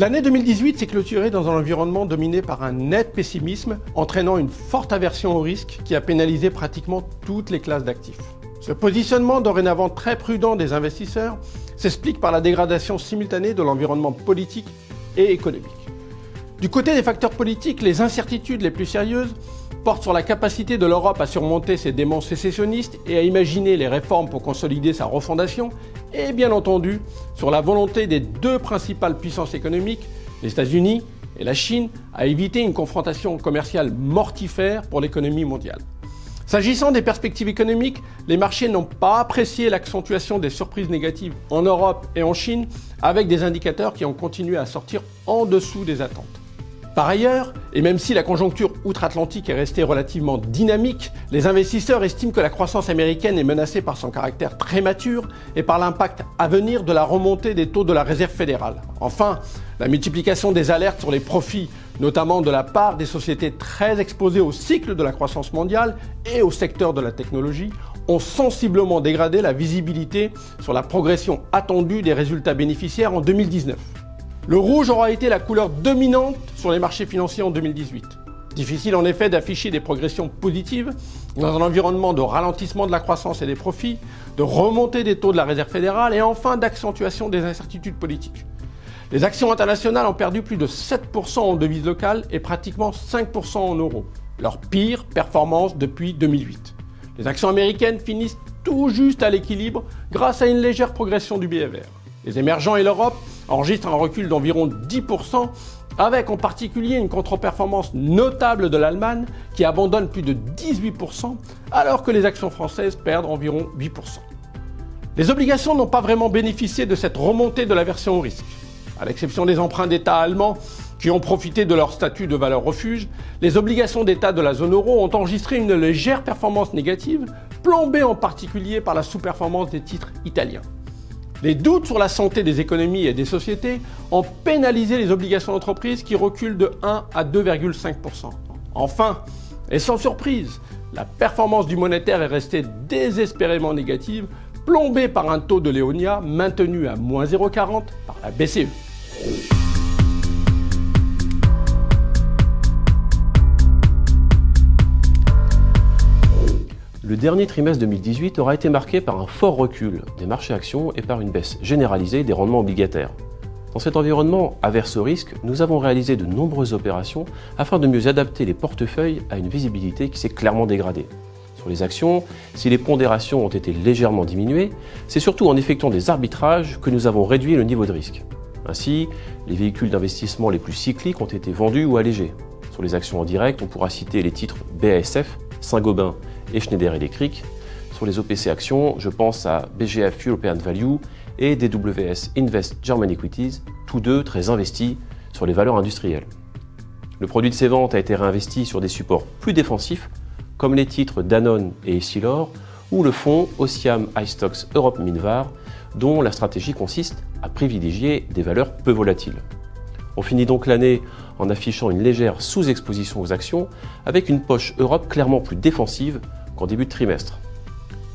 L'année 2018 s'est clôturée dans un environnement dominé par un net pessimisme, entraînant une forte aversion au risque qui a pénalisé pratiquement toutes les classes d'actifs. Ce positionnement dorénavant très prudent des investisseurs s'explique par la dégradation simultanée de l'environnement politique et économique. Du côté des facteurs politiques, les incertitudes les plus sérieuses portent sur la capacité de l'Europe à surmonter ses démons sécessionnistes et à imaginer les réformes pour consolider sa refondation, et bien entendu sur la volonté des deux principales puissances économiques, les États-Unis et la Chine, à éviter une confrontation commerciale mortifère pour l'économie mondiale. S'agissant des perspectives économiques, les marchés n'ont pas apprécié l'accentuation des surprises négatives en Europe et en Chine, avec des indicateurs qui ont continué à sortir en dessous des attentes. Par ailleurs, et même si la conjoncture outre-Atlantique est restée relativement dynamique, les investisseurs estiment que la croissance américaine est menacée par son caractère prématuré et par l'impact à venir de la remontée des taux de la Réserve fédérale. Enfin, la multiplication des alertes sur les profits, notamment de la part des sociétés très exposées au cycle de la croissance mondiale et au secteur de la technologie, ont sensiblement dégradé la visibilité sur la progression attendue des résultats bénéficiaires en 2019. Le rouge aura été la couleur dominante sur les marchés financiers en 2018. Difficile en effet d'afficher des progressions positives dans un environnement de ralentissement de la croissance et des profits, de remontée des taux de la Réserve fédérale et enfin d'accentuation des incertitudes politiques. Les actions internationales ont perdu plus de 7% en devises locales et pratiquement 5% en euros, leur pire performance depuis 2008. Les actions américaines finissent tout juste à l'équilibre grâce à une légère progression du BVR. Les émergents et l'Europe enregistrent un recul d'environ 10%, avec en particulier une contre-performance notable de l'Allemagne qui abandonne plus de 18%, alors que les actions françaises perdent environ 8%. Les obligations n'ont pas vraiment bénéficié de cette remontée de l'aversion au risque. À l'exception des emprunts d'État allemands qui ont profité de leur statut de valeur refuge, les obligations d'État de la zone euro ont enregistré une légère performance négative, plombée en particulier par la sous-performance des titres italiens. Les doutes sur la santé des économies et des sociétés ont pénalisé les obligations d'entreprise qui reculent de 1 à 2,5%. Enfin, et sans surprise, la performance du monétaire est restée désespérément négative, plombée par un taux de Léonia maintenu à moins 0,40 par la BCE. Le dernier trimestre 2018 aura été marqué par un fort recul des marchés actions et par une baisse généralisée des rendements obligataires. Dans cet environnement averse au risque, nous avons réalisé de nombreuses opérations afin de mieux adapter les portefeuilles à une visibilité qui s'est clairement dégradée. Sur les actions, si les pondérations ont été légèrement diminuées, c'est surtout en effectuant des arbitrages que nous avons réduit le niveau de risque. Ainsi, les véhicules d'investissement les plus cycliques ont été vendus ou allégés. Sur les actions en direct, on pourra citer les titres BASF, Saint-Gobain et Schneider Electric. Sur les OPC actions, je pense à BGF European Value et DWS Invest German Equities, tous deux très investis sur les valeurs industrielles. Le produit de ces ventes a été réinvesti sur des supports plus défensifs, comme les titres Danone et Essilor, ou le fonds Ociam iStocks Europe Minvar, dont la stratégie consiste à privilégier des valeurs peu volatiles. On finit donc l'année en affichant une légère sous-exposition aux actions, avec une poche Europe clairement plus défensive qu'en début de trimestre.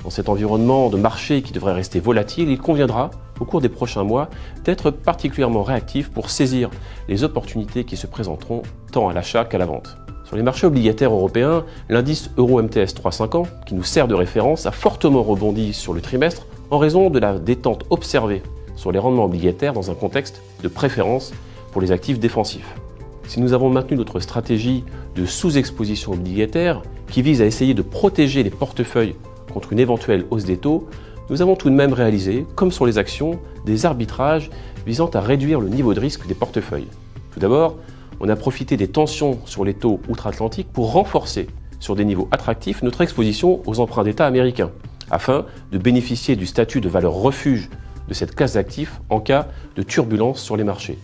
Dans cet environnement de marché qui devrait rester volatile, il conviendra, au cours des prochains mois, d'être particulièrement réactif pour saisir les opportunités qui se présenteront tant à l'achat qu'à la vente. Sur les marchés obligataires européens, l'indice Euro-MTS 3/5 ans, qui nous sert de référence, a fortement rebondi sur le trimestre en raison de la détente observée sur les rendements obligataires dans un contexte de préférence pour les actifs défensifs. Si nous avons maintenu notre stratégie de sous-exposition obligataire qui vise à essayer de protéger les portefeuilles contre une éventuelle hausse des taux, nous avons tout de même réalisé, comme sur les actions, des arbitrages visant à réduire le niveau de risque des portefeuilles. Tout d'abord, on a profité des tensions sur les taux outre-Atlantique pour renforcer sur des niveaux attractifs notre exposition aux emprunts d'État américains, afin de bénéficier du statut de valeur refuge de cette classe d'actifs en cas de turbulence sur les marchés.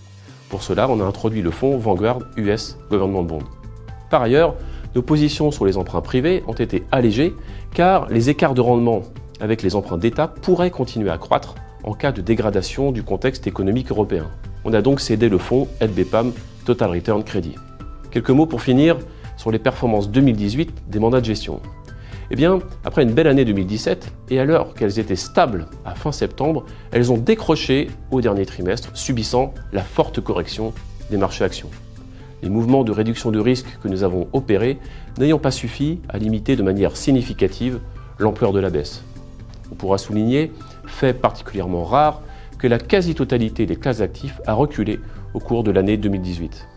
Pour cela, on a introduit le fonds Vanguard US Government Bond. Par ailleurs, nos positions sur les emprunts privés ont été allégées car les écarts de rendement avec les emprunts d'État pourraient continuer à croître en cas de dégradation du contexte économique européen. On a donc cédé le fonds LBPAM Total Return Credit. Quelques mots pour finir sur les performances 2018 des mandats de gestion. Eh bien, après une belle année 2017, et alors qu'elles étaient stables à fin septembre, elles ont décroché au dernier trimestre, subissant la forte correction des marchés actions. Les mouvements de réduction de risque que nous avons opérés n'ayant pas suffi à limiter de manière significative l'ampleur de la baisse. On pourra souligner, fait particulièrement rare, que la quasi-totalité des classes d'actifs a reculé au cours de l'année 2018.